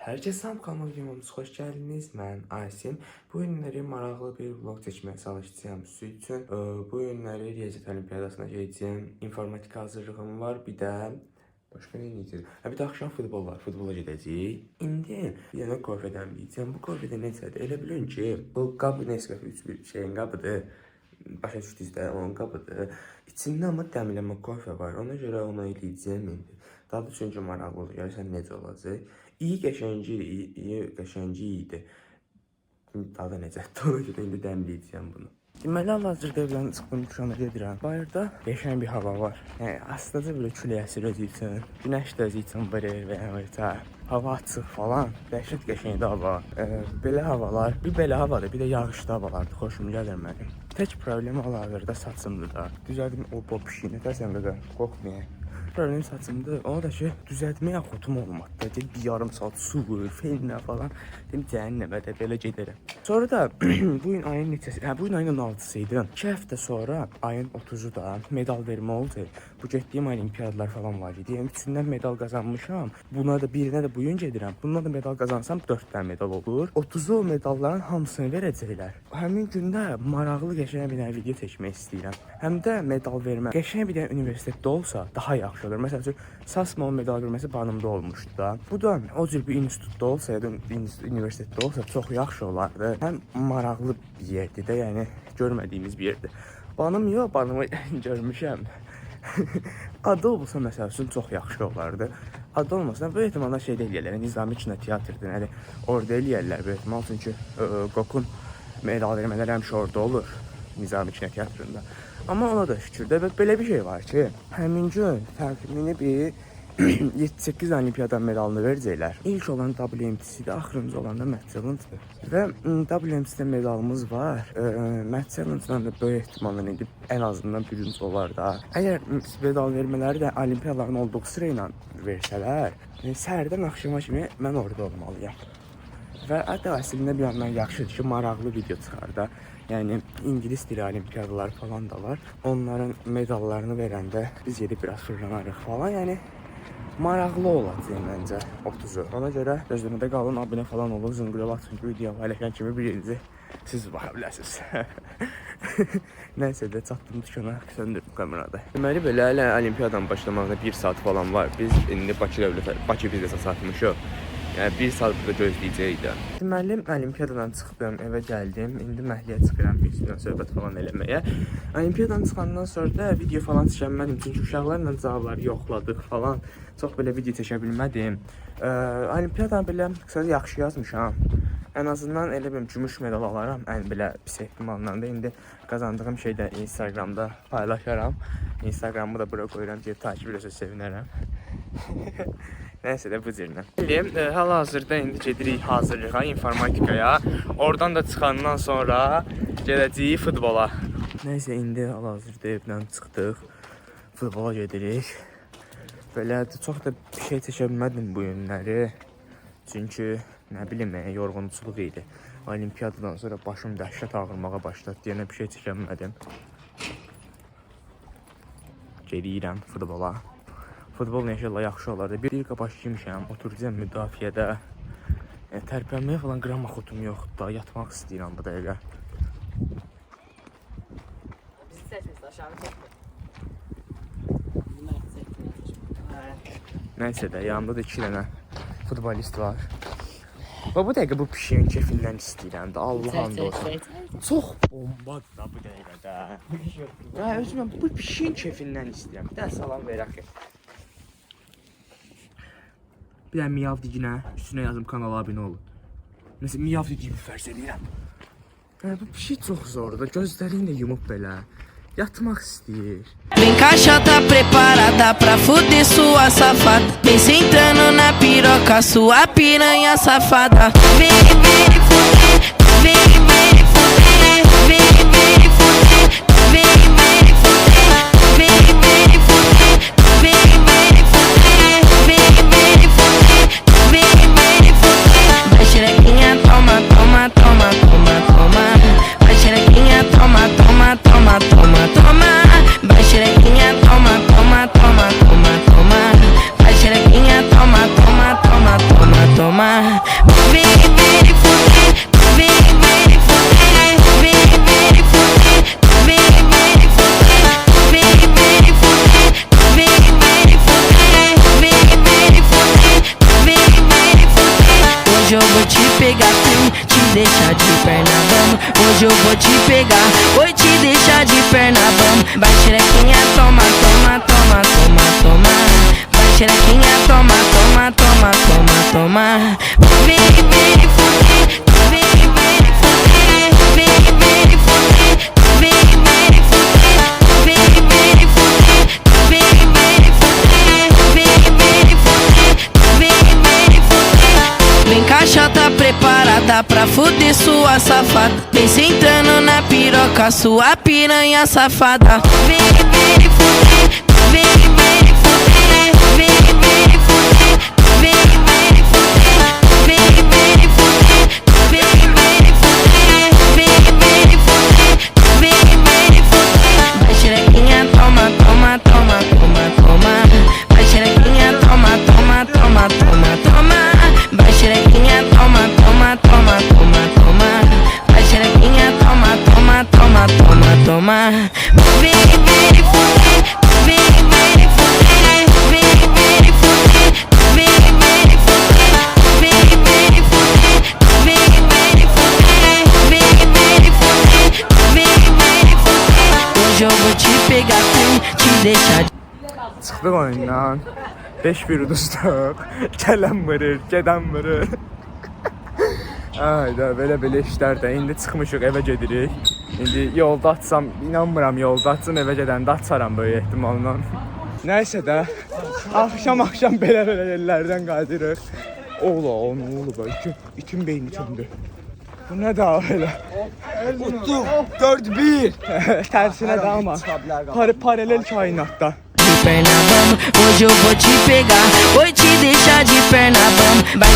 Herkese salam, kanalıma videomuza hoş geldiniz. Mən Asim. Bu günləri maraqlı bir vlog çəkməyə çalışacağım sizin üçün. Bu günləri Riyaziyyat Olimpiyadasına gedəcəm. İnformatika hazırlığım var. Bir də başqa nə edəcəm? Bir də axşam futbol var. Futbola gedəcəyik. İndi bir dənə kofedən deyəcəm. Bu kofedə necədir? Elə bilin ki, bu qab Nescafe 3 şeyin qabıdır. Başa düşdünüz də, onun qabıdır. İçində amma dəmləmə kofe var. Ona görə onu eləyəcəm indi. Daha da çünki maraqlı olur. Görürsən necə olacaq? İyi qəşəngi idi. Daha da necədir? Ona görə indi dəmləyəcəm bunu. Deməli, hal-hazırda evdən çıxdım, dükana gedirəm. Bayırda qəşəng bir hava var. Yəni, aslında belə külək əsir özü üçün. Günəş də özü üçün verir və hava açıq falan. Dəhşət qəşəngdir hava. Belə havalar, bir belə havadır, bir də yağışlı havalardır. Xoşum gəlir mənim. Tək problem hal-hazırda saçımdır da. Düzəldim o pişiyini, tərsən qədər qorxmayın. Problem saçımdır. Ona da ki, düzəltməyə xotum olmadı. Deyim, bir yarım saat su vurur, fenlə falan. Deyim, cəhənnəmə də belə gedərəm. Sonra da bu gün ayın neçəsi? Bu gün ayın 16-sı idi. 2 həftə sonra ayın 30-u da medal vermə oldu. Bu getdiyim olimpiyadalar falan var idi. Yəni, üçündən medal qazanmışam. Buna da birinə də bu gün gedirəm. Bundan da medal qazansam 4 dənə medal olur. 30'u medalların hamısını verəcəklər. Həmin gündə maraqlı qəşəng bir dənə video çəkmək istəyirəm. Həm də medal vermə. Qəşəng bir dənə universitetdə olsa daha yaxşı olur. Məsələn, Sasma medal verməsi Banımda olmuşdu da. Bu da o cür bir institutda olsa ya da universitetdə olsa çox yaxşı olardı. Həm maraqlı bir yerdir də, yəni görmədiyimiz bir yerdir. Banım yox, Banımı görmüşəm. Adı olsa məsəl üçün çox yaxşı olardı. Adı olmasa böyük ehtimalla şey eləyərlər, Nizami kinoteatrdır. Yəni orada eləyərlər böyük ehtimal, çünki Qokun medal vermələri həmişə orada olur, Nizami kinoteatrında. Amma ona da şükür də belə bir şey var ki, həmin gün təxmini bir 7-8 olimpiyada medalını verəcəklər. İlk olan WMTC-də, axırıncı olan da Met Challenge-dır. Və WMTC-də medalımız var. Met Challenge-dan da böyük ehtimalla indi ən azından birinci olar da. Əgər medal vermələri də olimpiyaların olduğu sıra ilə versələr, səhərdən axşama kimi mən orada olmalıyam. Və hətta əslində bir yandan yaxşıdır ki, maraqlı video çıxar da. Yəni İngilis dili olimpiyadalar falan da var. Onların medallarını verəndə biz gedib biraz fırlanarıq falan. Yəni maraqlı olacaq məncə 30'u. Ona görə gözləmədə qalın, abunə falan olun, zınqıra basın ki, video paylaşan kimi birinci siz baxa biləsiniz. Nəysə də çatdım dükana, söndürdüm kamerada. Deməli belə hələ olimpiyadan başlamağına 1 saat falan var. Biz indi Bakı vizası satmışıq. Yəni 1 saat burada gözləyəcəyik də. Deməli, olimpiyadan çıxdım, evə gəldim. İndi məhliyə çıxıram, bir sürü söhbət falan eləməyə. Olimpiyadan çıxandan sonra da video falan çəkmədim, çünki uşaqlarla cavabları yoxladıq falan. Çox belə video çəkə bilmədim. Olimpiyadan belə qısaca yaxşı yazmışam. Ən azından elə bir gümüş medal alaram, ən belə pis ehtimalla da. İndi qazandığım şeydə Instagramda paylaşaram. Instagramı da bura qoyuram ki, takip eləsə sevinərəm. Nəysə də bu cürlə. Hal-hazırda indi gedirik hazırlığa, informatikaya. Oradan da çıxandan sonra gedəcəyik futbola. Nəysə indi hal-hazırda evdən çıxdıq. Futbola gedirik. Belə çox da bir şey çəkə bilmədim bu günləri. Çünki nə bilim, yorğunçuluq idi. Olimpiyadadan sonra başım dəhşət ağrımağa başladı. Deyənə bir şey çəkə bilmədim. Gedirəm futbola. Futbol inşallah yaxşı olardı. Bir qabaş yemişəm, oturacağım müdafiədə. Tərpənməyə falan qram xotum yoxdur da, yatmaq istəyirəm bu dəqiqə. Bizi seçmişdi, aşağı çəkdi. Nəysə də, yanımda da 2 dənə futbolist var. Və bu dəqiqə bu pişiyin kefindən istəyirəm də, Allah'ın olsun. Çox bombadır da bu dəqiqədə. Özümə bu pişiyin kefindən istəyirəm. Bir dənə salam verək. Bir dənə miyav diginə, üstünə yazım kanala abunə olun. Mesela miyav digimi fərz edirəm. Bu pişi çox zordur, gözlərini də yumub belə. Yatmaq istəyir. Vem caixa tá preparada pra fuder sua safada. Vem sentando na piroca, sua piranha safada. Vem, vem fuder, vem, vem fuder, vem, vem fuder, vem, vem fuder, vem, vem fuder, vem, vem fuder, vem, vem fuder, vem, vem fuder. Vai xerequinha, toma, toma, toma, toma, toma. Vai xerequinha, toma, toma, toma, toma, toma. Vai xerequinha, toma, toma, toma, toma, toma. Vai xerequinha, toma, toma, toma, toma, toma. Vem me fuder, vem me fuder, vem me fuder, vem me fuder, vem me fuder, vem me fuder, vem me fuder, vem me fuder. Hoje eu vou te pegar, te deixar de perna bamba. Hoje eu vou te pegar, vou te deixar de perna bamba. Vai xerequinha, toma, toma, toma, toma, toma. Vai xerequinha, toma, toma, toma, toma, toma. Vem me fuder, vem me fuder, vem me fuder, vem me fuder, vem me fuder, vem me fuder, vem me fuder, vem me fuder. Vem caixota preparada pra fuder sua safada. Vem sentando na piroca, sua piranha safada. Vem me fuder, vem me fuder, vem me fuder, vem me fuder, vem me fuder, vem me fuder, vem me fuder, vem me fuder. Vai xerequinha, toma, toma, toma, toma, toma. Vai xerequinha, toma, toma, toma, toma, toma. Vai xerequinha, toma, toma, toma, toma, toma. Vai xerequinha, toma, toma, toma, toma, toma. Vem me fuder, vem me fuder, vem me fuder, vem me fuder, vem me fuder, vem me fuder, vem me fuder, vem me fuder. Hoje eu vou te pegar, te deixar de... Çıxdıq oyundan 5-1 uduzduq. Gələn vurur, gedən vurur. Ayda belə işlər də. İndi çıxmışıq, evə gedirik. İndi yolda açsam, inanmıram yolda açsam, evə gedəndə açaram böyük ehtimalla. Nəysə də, axşam belə yerlərdən qaydırıq. Ola, nə olub? İtin beyni söndü. Bu nə daha elə? Uttu 4-1. Tərsinə də ama. Paralel kainatda. De perna bamba, hoje eu vou te pegar, vou te deixar de perna bamba. Vai